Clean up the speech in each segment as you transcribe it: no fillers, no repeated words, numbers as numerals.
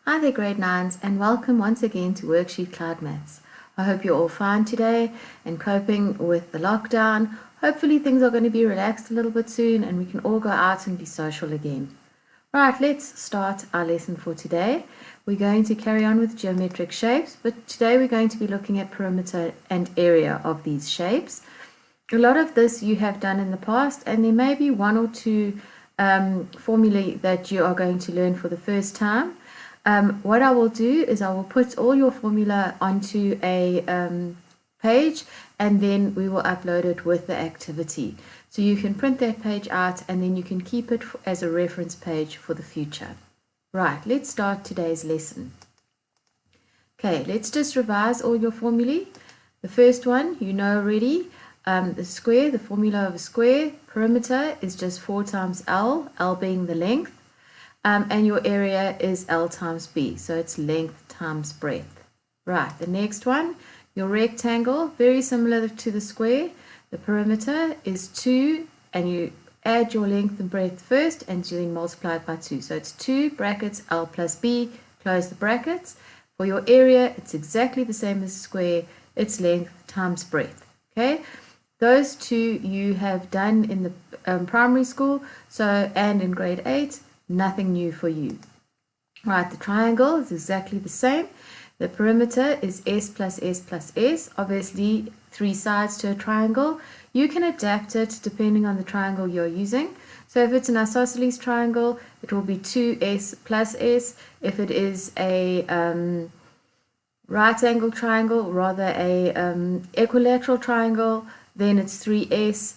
Hi there grade 9s and welcome once again to WorksheetCloud Maths. I hope you're all fine today and coping with the lockdown. Hopefully things are going to be relaxed a little bit soon and we can all go out and be social again. Right, let's start our lesson for today. We're going to carry on with geometric shapes, but today we're going to be looking at perimeter and area of these shapes. A lot of this you have done in the past, and there may be one or two formulae that you are going to learn for the first time. What I will do is I will put all your formula onto a page, and then we will upload it with the activity. So you can print that page out and then you can keep it as a reference page for the future. Right, let's start today's lesson. Okay, let's just revise all your formulae. The first one you know already. The square, the formula of a square, perimeter is just 4 times L, L being the length. And your area is L times B, so it's length times breadth. Right, the next one, your rectangle, very similar to the square. The perimeter is 2, and you add your length and breadth first, and you then multiply it by 2. So it's 2 brackets L plus B, close the brackets. For your area, it's exactly the same as the square. It's length times breadth. Okay, those two you have done in the primary school, and in grade 8. Nothing new for you. Right, the triangle is exactly the same. The perimeter is S plus S plus S. Obviously, 3 sides to a triangle. You can adapt it depending on the triangle you're using. So if it's an isosceles triangle, it will be 2S plus S. If it is a right angle triangle, rather a equilateral triangle, then it's 3S.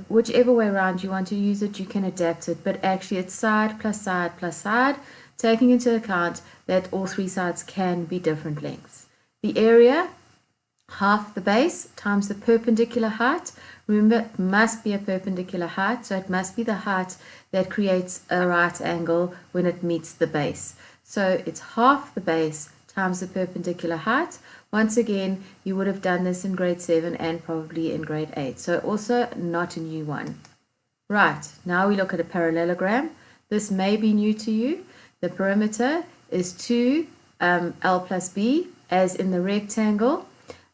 Whichever way around you want to use it, you can adapt it, but actually it's side plus side plus side, taking into account that all 3 sides can be different lengths. The area, half the base times the perpendicular height. Remember, it must be a perpendicular height, so it must be the height that creates a right angle when it meets the base. So it's half the base times the perpendicular height. Once again, you would have done this in grade 7 and probably in grade 8. So also not a new one. Right, now we look at a parallelogram. This may be new to you. The perimeter is 2 L plus B, as in the rectangle,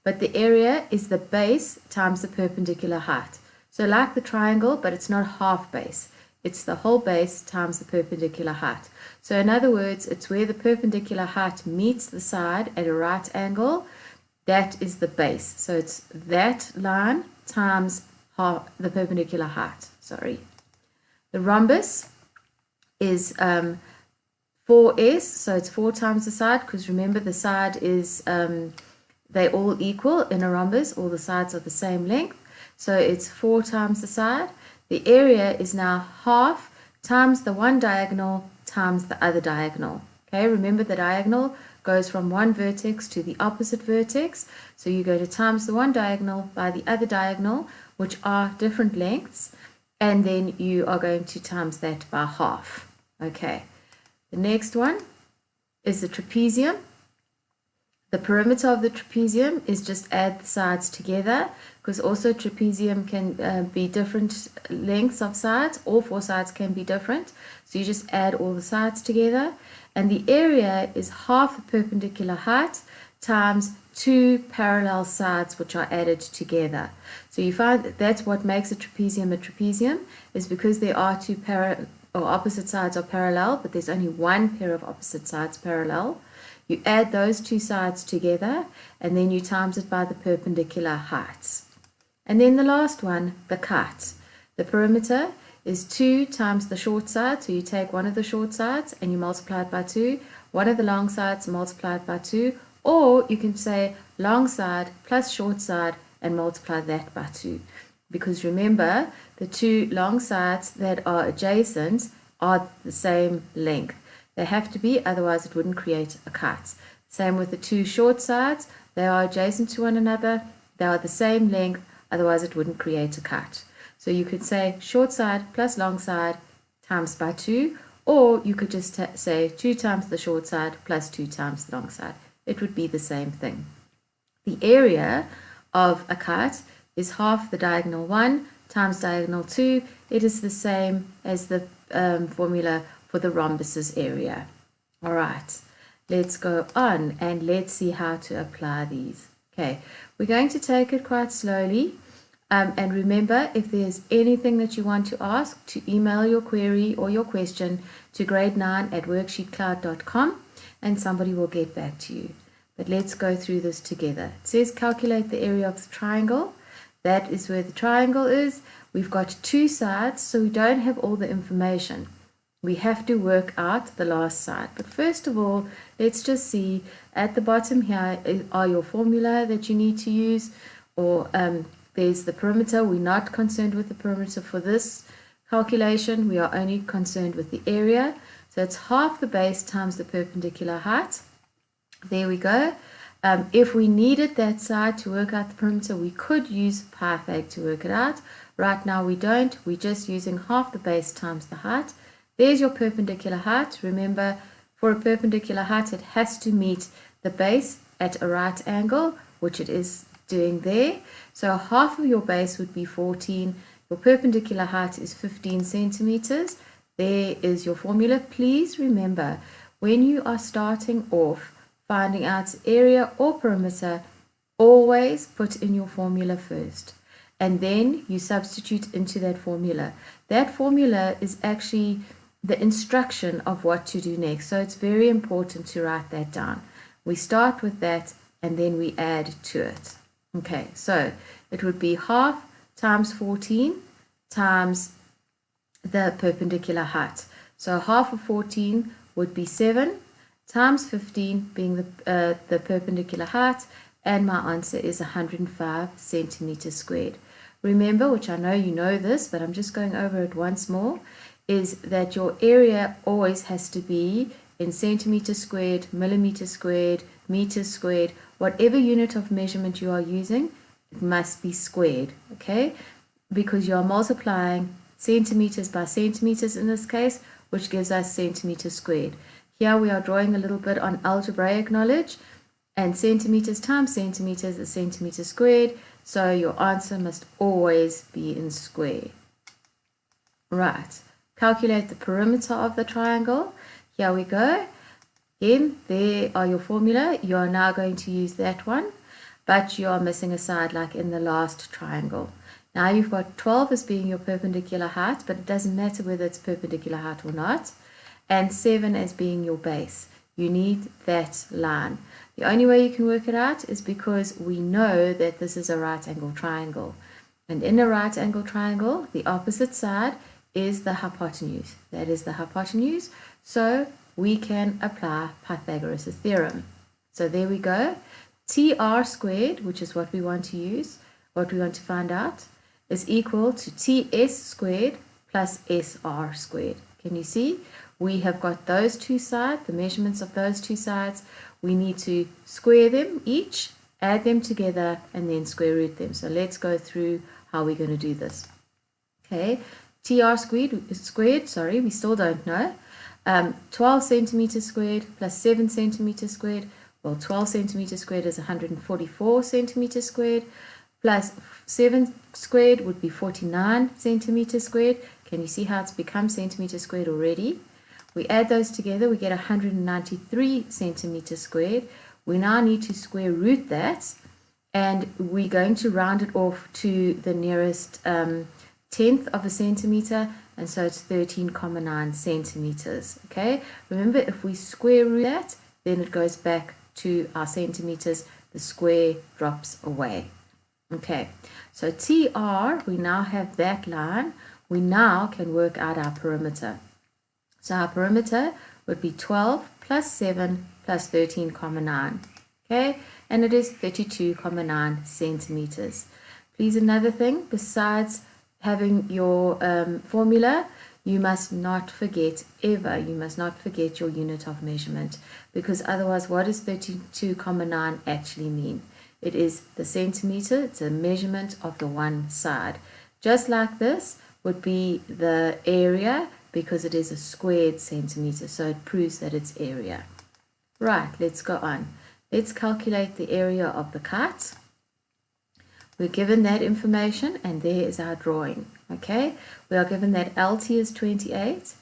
but the area is the base times the perpendicular height. So like the triangle, but it's not half base. It's the whole base times the perpendicular height. So in other words, it's where the perpendicular height meets the side at a right angle. That is the base. So it's that line times the perpendicular height. Sorry. The rhombus is 4S, so it's 4 times the side, because remember the side is, they all equal in a rhombus. All the sides are the same length. So it's 4 times the side. The area is now half times the one diagonal times the other diagonal. Okay, remember the diagonal goes from one vertex to the opposite vertex. So you go to times the one diagonal by the other diagonal, which are different lengths, and then you are going to times that by half. Okay, the next one is the trapezium. The perimeter of the trapezium is just add the sides together, because also trapezium can be different lengths of sides. All 4 sides can be different. So you just add all the sides together. And the area is half the perpendicular height times 2 parallel sides, which are added together. So you find that that's what makes a trapezium, is because there are 2 opposite sides are parallel, but there's only one pair of opposite sides parallel. You add those 2 sides together, and then you times it by the perpendicular heights. And then the last one, the kite. The perimeter is 2 times the short side, so you take one of the short sides and you multiply it by 2. One of the long sides, multiply it by 2. Or you can say long side plus short side and multiply that by 2. Because remember, the 2 long sides that are adjacent are the same length. They have to be, otherwise it wouldn't create a kite. Same with the 2 short sides. They are adjacent to one another. They are the same length, otherwise it wouldn't create a kite. So you could say short side plus long side times by 2, or you could just say 2 times the short side plus 2 times the long side. It would be the same thing. The area of a kite is half the diagonal 1 times diagonal 2. It is the same as the formula for the rhombus's area. All right, let's go on and let's see how to apply these. Okay, we're going to take it quite slowly. And remember, if there's anything that you want to ask, to email your query or your question to grade9@worksheetcloud.com and somebody will get back to you. But let's go through this together. It says calculate the area of the triangle. That is where the triangle is. We've got two sides, so we don't have all the information. We have to work out the last side. But first of all, let's just see at the bottom here are your formula that you need to use, or there's the perimeter. We're not concerned with the perimeter for this calculation. We are only concerned with the area. So it's half the base times the perpendicular height. There we go. If we needed that side to work out the perimeter, we could use Pythag to work it out. Right now we don't. We're just using half the base times the height. There's your perpendicular height. Remember, for a perpendicular height, it has to meet the base at a right angle, which it is doing there. So half of your base would be 14. Your perpendicular height is 15 centimeters. There is your formula. Please remember, when you are starting off finding out area or perimeter, always put in your formula first. And then you substitute into that formula. That formula is actually the instruction of what to do next. So it's very important to write that down. We start with that and then we add to it. Okay, so it would be half times 14 times the perpendicular height. So half of 14 would be 7 times 15 being the perpendicular height, and my answer is 105 centimeters squared. Remember, which I know you know this, but I'm just going over it once more, is that your area always has to be in centimeters squared, millimeters squared, meters squared, whatever unit of measurement you are using, it must be squared, okay? Because you are multiplying centimeters by centimeters in this case, which gives us centimeters squared. Here we are drawing a little bit on algebraic knowledge, and centimeters times centimeters is centimeters squared, so your answer must always be in square. Right, calculate the perimeter of the triangle. Here we go. Again, there are your formula. You are now going to use that one, but you are missing a side like in the last triangle. Now you've got 12 as being your perpendicular height, but it doesn't matter whether it's perpendicular height or not, and 7 as being your base. You need that line. The only way you can work it out is because we know that this is a right angle triangle. And in a right angle triangle, the opposite side is the hypotenuse. That is the hypotenuse. So we can apply Pythagoras' theorem. So there we go. TR squared, which is what we want to use, what we want to find out, is equal to TS squared plus SR squared. Can you see? We have got those two sides, the measurements of those two sides. We need to square them each, add them together, and then square root them. So let's go through how we're going to do this. Okay, TR squared, we still don't know. 12 centimeters squared plus 7 centimeters squared. Well, 12 centimeters squared is 144 centimeters squared, plus 7 squared would be 49 centimeters squared. Can you see how it's become centimeters squared already? We add those together, we get 193 centimeters squared. We now need to square root that, and we're going to round it off to the nearest tenth of a centimeter, and so it's 13,9 centimeters. Okay, remember, if we square root that, then it goes back to our centimeters. The square drops away. Okay, so TR, we now have that line. We now can work out our perimeter. So our perimeter would be 12 plus 7 plus 13,9. Okay, and it is 32,9 centimeters. Please, another thing, besides having your formula, you must not forget you must not forget your unit of measurement, because otherwise what does 32,9 actually mean? It is the centimeter, it's a measurement of the one side. Just like this would be the area, because it is a squared centimeter, so it proves that it's area. Right, let's go on. Let's calculate the area of the kite. We're given that information, and there is our drawing. Okay, we are given that LT is 28,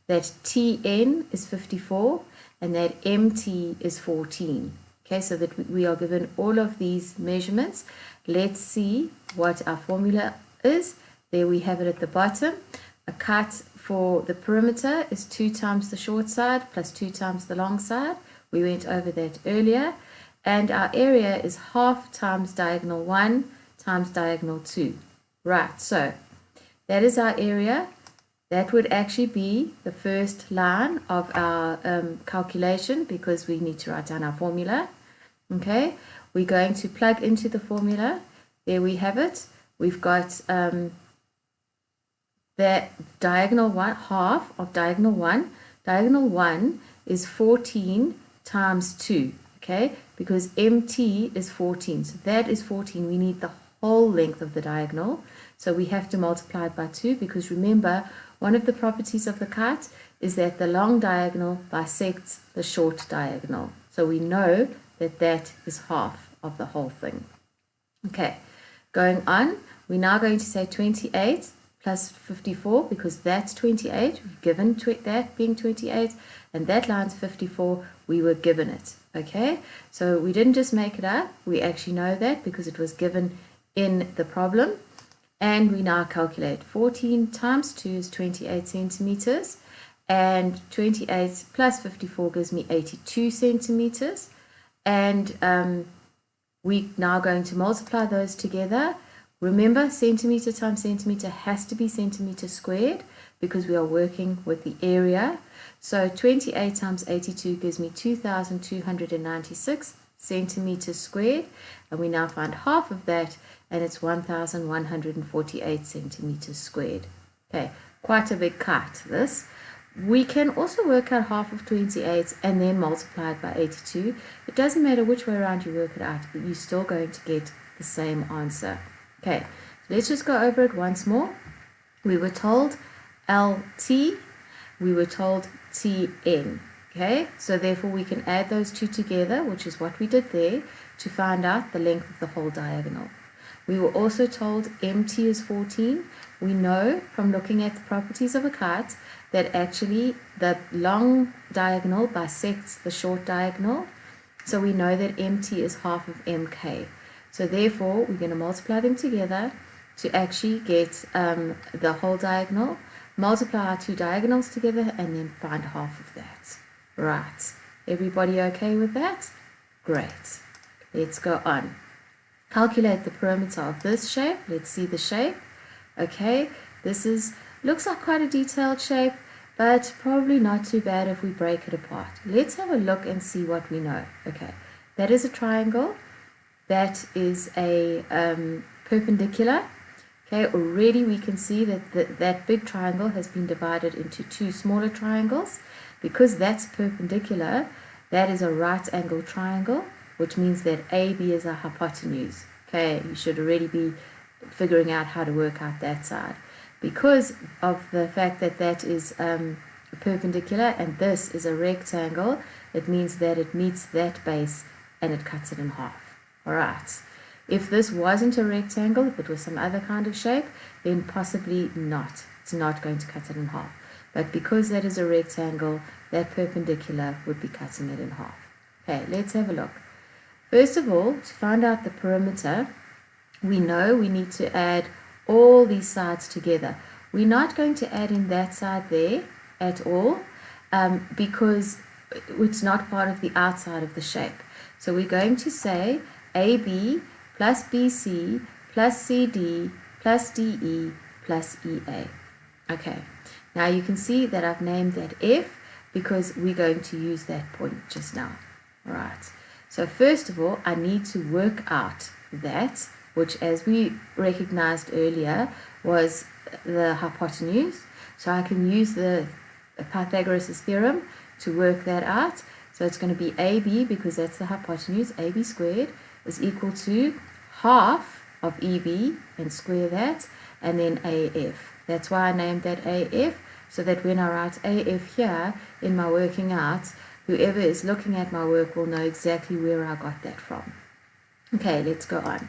that TN is 54, and that MT is 14. Okay, so that we are given all of these measurements. Let's see what our formula is. There we have it at the bottom. A kite for the perimeter is 2 times the short side plus 2 times the long side. We went over that earlier. And our area is half times diagonal 1 times diagonal 2. Right, so that is our area. That would actually be the first line of our calculation, because we need to write down our formula. Okay, we're going to plug into the formula. There we have it. We've got that diagonal 1, half of diagonal 1. Diagonal 1 is 14 times 2, okay, because MT is 14. So that is 14. We need the whole length of the diagonal. So we have to multiply it by 2, because remember, one of the properties of the kite is that the long diagonal bisects the short diagonal. So we know that that is half of the whole thing. Okay, going on, we're now going to say 28 plus 54, because that's 28. We've given that being 28, and that line's 54. We were given it. Okay, so we didn't just make it up. We actually know that because it was given in the problem. And we now calculate 14 times 2 is 28 centimeters, and 28 plus 54 gives me 82 centimeters. And we're now going to multiply those together. Remember, centimeter times centimeter has to be centimeter squared, because we are working with the area. So 28 times 82 gives me 2,296 centimeters squared. And we now find half of that, and it's 1,148 centimeters squared. Okay, quite a big kite, this. We can also work out half of 28 and then multiply it by 82. It doesn't matter which way around you work it out, but you're still going to get the same answer. Okay, so let's just go over it once more. We were told LT, we were told TN. Okay, so therefore we can add those two together, which is what we did there, to find out the length of the whole diagonal. We were also told MT is 14. We know from looking at the properties of a kite that actually the long diagonal bisects the short diagonal. So we know that MT is half of MK. So therefore, we're going to multiply them together to actually get the whole diagonal, multiply our two diagonals together, and then find half of that. Right. Everybody okay with that? Great. Let's go on. Calculate the perimeter of this shape. Let's see the shape. Okay, this looks like quite a detailed shape, but probably not too bad if we break it apart. Let's have a look and see what we know. Okay, that is a triangle. That is a perpendicular. Okay, already we can see that that big triangle has been divided into two smaller triangles. Because that's perpendicular, that is a right angle triangle, which means that AB is a hypotenuse. Okay, you should already be figuring out how to work out that side. Because of the fact that that is perpendicular and this is a rectangle, it means that it meets that base and it cuts it in half. Alright, if this wasn't a rectangle, if it was some other kind of shape, then possibly not. It's not going to cut it in half. But because that is a rectangle, that perpendicular would be cutting it in half. Okay, let's have a look. First of all, to find out the perimeter, we know we need to add all these sides together. We're not going to add in that side there at all because it's not part of the outside of the shape. So we're going to say AB plus BC plus CD plus DE plus EA. Okay, now you can see that I've named that F because we're going to use that point just now. All right, so first of all, I need to work out that, which as we recognized earlier was the hypotenuse. So I can use the Pythagoras' theorem to work that out. So it's going to be AB, because that's the hypotenuse, AB squared is equal to half of EB, and square that, and then AF. That's why I named that AF, so that when I write AF here in my working out, whoever is looking at my work will know exactly where I got that from. Okay, let's go on.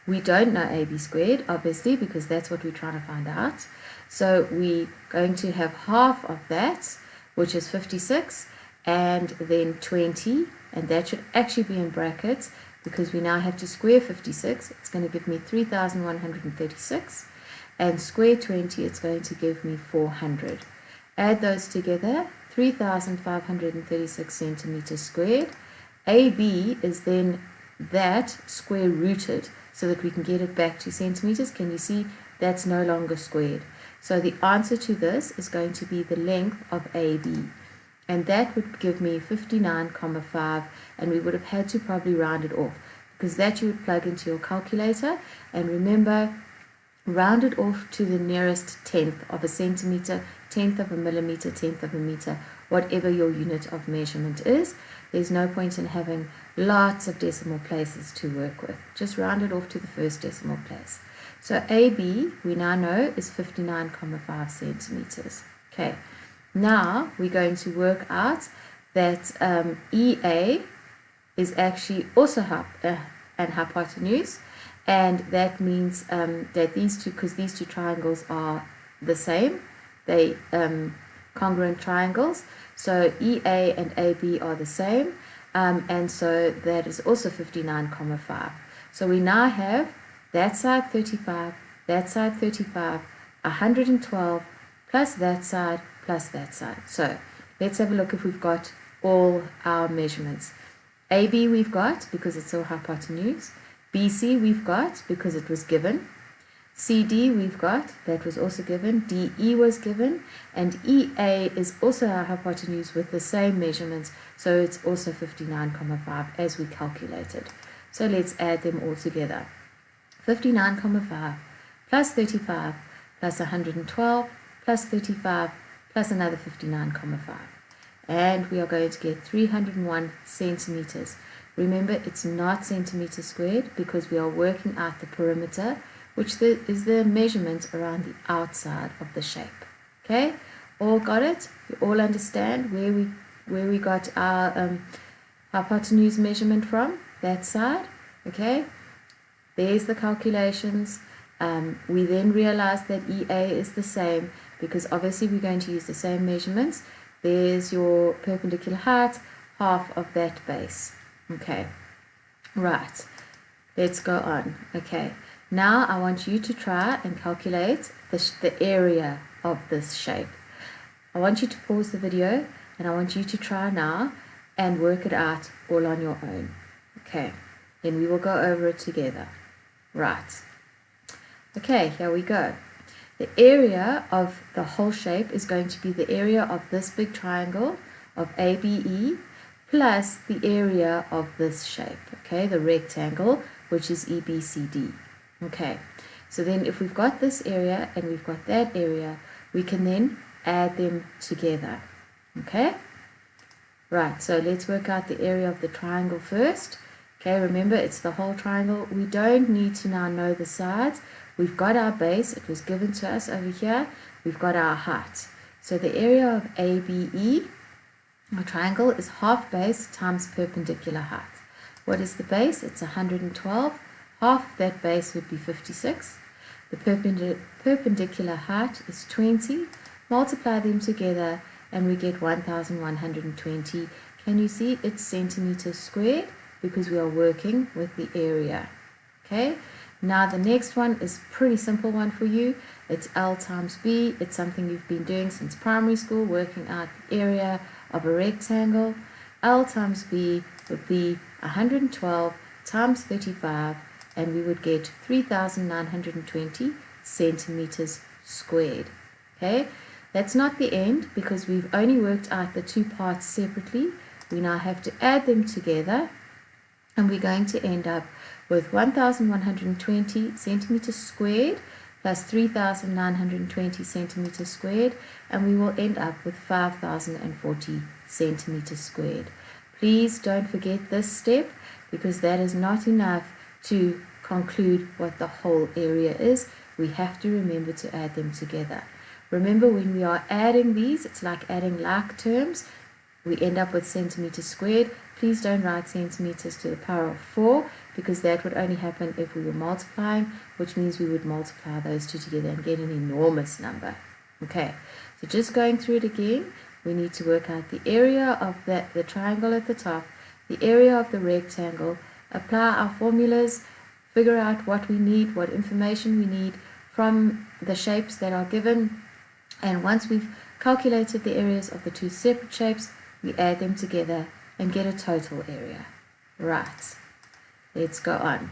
We don't know AB squared, obviously, because that's what we're trying to find out. So we're going to have half of that, which is 56, and then 20, and that should actually be in brackets because we now have to square 56. It's going to give me 3,136, and square 20, it's going to give me 400. Add those together, 3,536 centimeters squared. AB is then that square rooted so that we can get it back to centimeters. Can you see that's no longer squared? So the answer to this is going to be the length of AB, and that would give me 59,5, and we would have had to probably round it off because that you would plug into your calculator, and remember, round it off to the nearest tenth of a centimeter, tenth of a millimeter, tenth of a meter, whatever your unit of measurement is. There's no point in having lots of decimal places to work with. Just round it off to the first decimal place. So AB, we now know, is 59,5 centimeters. Okay, now we're going to work out that EA is actually also an hypotenuse, and that means that these two, because these two triangles are the same, they congruent triangles, so EA and AB are the same, and so that is also 59,5. So we now have that side 35, that side 35, 112 plus that side plus that side. So let's have a look if we've got all our measurements. AB we've got because it's a hypotenuse. BC we've got because it was given. CD we've got, that was also given. DE was given, and EA is also a hypotenuse with the same measurements, so it's also 59,5 as we calculated. So let's add them all together. 59,5 plus 35 plus 112 plus 35 plus another 59,5, and we are going to get 301 centimeters. Remember, it's not centimeters squared because we are working out the perimeter, which is the measurement around the outside of the shape. Okay, all got it? You all understand where we got our hypotenuse measurement from? That side. Okay, there's the calculations. We then realize that EA is the same because obviously we're going to use the same measurements. There's your perpendicular height, half of that base. Okay, right, let's go on. Okay, now I want you to try and calculate the area of this shape. I want you to pause the video and I want you to try now and work it out all on your own. Okay, then we will go over it together. Right, okay, here we go. The area of the whole shape is going to be the area of this big triangle of ABE plus the area of this shape, okay, the rectangle, which is EBCD. Okay, so then if we've got this area and we've got that area, we can then add them together. Okay, right, so let's work out the area of the triangle first. Okay, remember, it's the whole triangle. We don't need to now know the sides. We've got our base, it was given to us over here. We've got our height. So the area of ABE, our triangle, is half base times perpendicular height. What is the base? It's 112. Half of that base would be 56. The perpendicular height is 20. Multiply them together and we get 1,120. Can you see it's centimeters squared? Because we are working with the area. Okay, now the next one is a pretty simple one for you. It's L times B. It's something you've been doing since primary school, working out the area of a rectangle. L times B would be 112 times 35, and we would get 3,920 centimeters squared. Okay, that's not the end because we've only worked out the two parts separately. We now have to add them together, and we're going to end up with 1,120 centimeters squared plus 3,920 centimeters squared, and we will end up with 5,040 centimeters squared. Please don't forget this step because that is not enough to conclude what the whole area is. We have to remember to add them together. Remember, when we are adding these, it's like adding like terms. We end up with centimeters squared. Please don't write centimeters to the power of 4 because that would only happen if we were multiplying, which means we would multiply those two together and get an enormous number. Okay, so just going through it again, we need to work out the area of the triangle at the top, the area of the rectangle, apply our formulas, figure out what we need, what information we need from the shapes that are given, and once we've calculated the areas of the two separate shapes, we add them together and get a total area. Right, let's go on.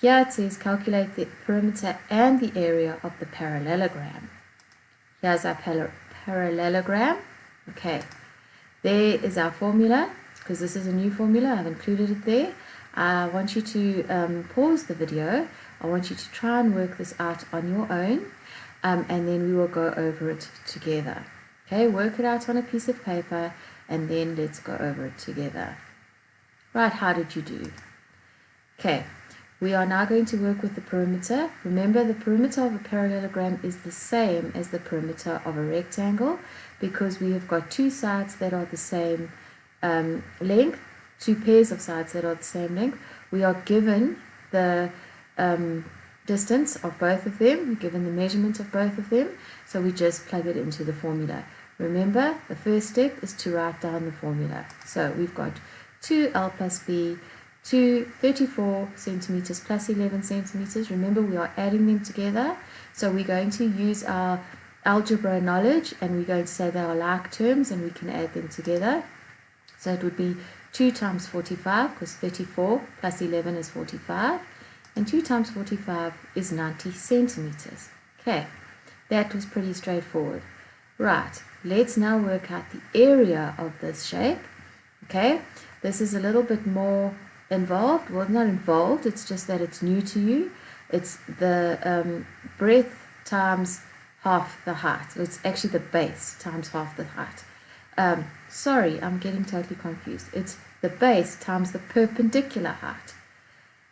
Here it says calculate the perimeter and the area of the parallelogram. Here's our parallelogram. Okay, there is our formula, because this is a new formula, I've included it there. I want you to pause the video. I want you to try and work this out on your own, and then we will go over it together. Okay, work it out on a piece of paper, and then let's go over it together. Right, how did you do? Okay, we are now going to work with the perimeter. Remember, the perimeter of a parallelogram is the same as the perimeter of a rectangle, because we have got two sides that are the same length, two pairs of sides that are the same length. We are given the distance of both of them, we're given the measurement of both of them, so we just plug it into the formula. Remember, the first step is to write down the formula. So we've got 2L plus B, 34 centimeters plus 11 centimeters. Remember, we are adding them together, so we're going to use our algebra knowledge, and we're going to say they are like terms, and we can add them together. So it would be 2 times 45, because 34 plus 11 is 45, and 2 times 45 is 90 centimeters. Okay, that was pretty straightforward. Right, let's now work out the area of this shape. Okay, this is a little bit more involved. Well, not involved, it's just that it's new to you. It's the breadth times half the height. It's actually the base times half the height. Sorry, I'm getting totally confused. It's the base times the perpendicular height.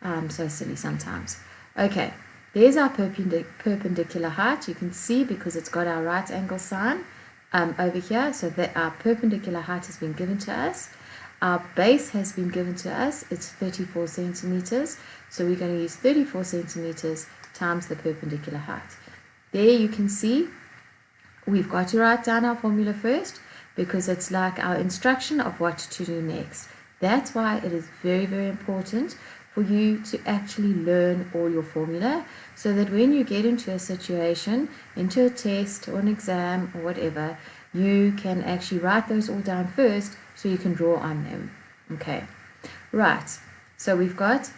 I'm so silly sometimes. Okay, there's our perpendicular height. You can see, because it's got our right angle sign over here, so that our perpendicular height has been given to us. Our base has been given to us. It's 34 centimeters. So we're going to use 34 centimeters times the perpendicular height. There you can see we've got to write down our formula first, because it's like our instruction of what to do next. That's why it is very, very important for you to actually learn all your formula, so that when you get into a situation, into a test or an exam or whatever, you can actually write those all down first, so you can draw on them. Okay, right, so we've got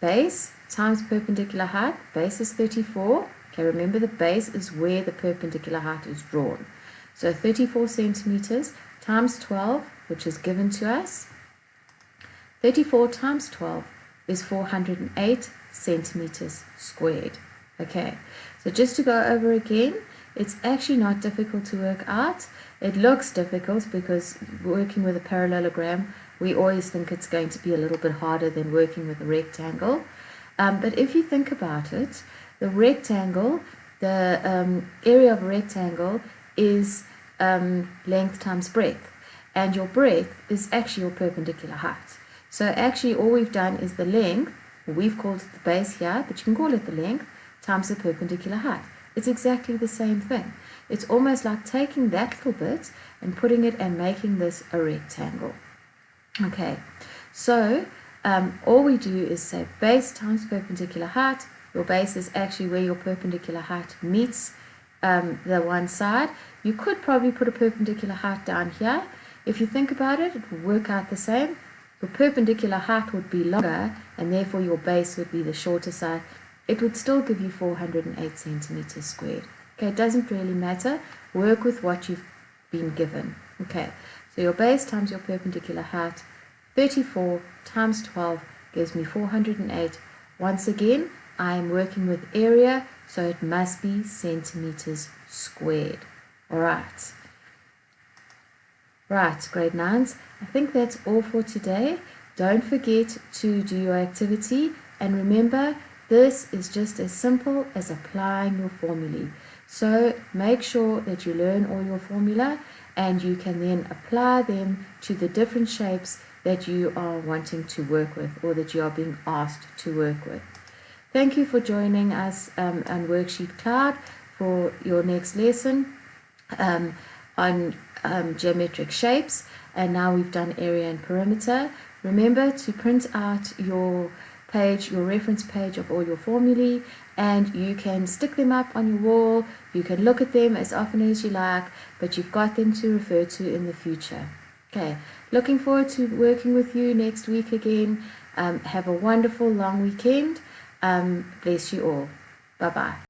base times perpendicular height. Base is 34. Okay, remember, the base is where the perpendicular height is drawn. So 34 centimeters times 12, which is given to us. 34 times 12 is 408 centimeters squared. Okay, so just to go over again, it's actually not difficult to work out. It looks difficult because working with a parallelogram, we always think it's going to be a little bit harder than working with a rectangle. But if you think about it, the rectangle, the area of a rectangle is length times breadth, and your breadth is actually your perpendicular height. So actually all we've done is the length, we've called it the base here, but you can call it the length, times the perpendicular height. It's exactly the same thing. It's almost like taking that little bit and putting it and making this a rectangle. Okay, so all we do is say base times perpendicular height. Your base is actually where your perpendicular height meets the one side. You could probably put a perpendicular height down here. If you think about it, it will work out the same. Your perpendicular height would be longer, and therefore your base would be the shorter side. It would still give you 408 centimeters squared. Okay, it doesn't really matter. Work with what you've been given. Okay, so your base times your perpendicular height, 34 times 12 gives me 408. Once again, I am working with area, so it must be centimeters squared. All right. Right, grade 9s, I think that's all for today. Don't forget to do your activity, and remember, this is just as simple as applying your formulae. So make sure that you learn all your formula, and you can then apply them to the different shapes that you are wanting to work with, or that you are being asked to work with. Thank you for joining us on WorksheetCloud for your next lesson on geometric shapes, and now we've done area and perimeter. Remember to print out your page, your reference page of all your formulae, and you can stick them up on your wall. You can look at them as often as you like, but you've got them to refer to in the future. Okay, looking forward to working with you next week again. Have a wonderful long weekend. Bless you all. Bye-bye.